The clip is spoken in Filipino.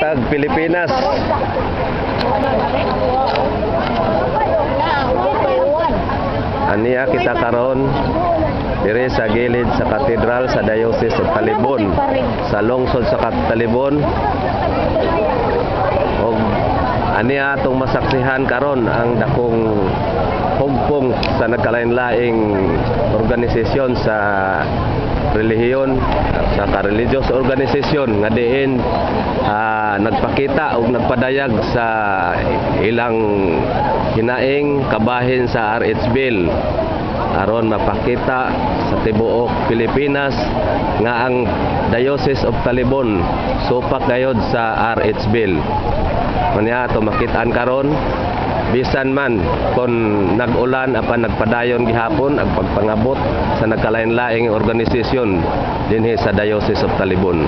Matag Pilipinas. Aniya kita karon diri sa gilid sa katedral sa Diocese of Talibon, sa lungsod sa Talibon. Og aniya atong masaksihan karon ang dakong hugpong sa nagkalain-laing organisasyon sa relihiyon, sa ka-religious organisasyon nga diin nagpakita o nagpadayag sa ilang hinaing kabahin sa RH Bill aron mapakita sa tibuok Pilipinas nga ang Diocese of Talibon supak gayod sa RH Bill. Manya ato makitaan karon bisan man kung nag-ulan apan nagpadayon gihapon ang pagpangabot sa nagkalain-laing organisasyon dinhi sa Diocese of Talibon.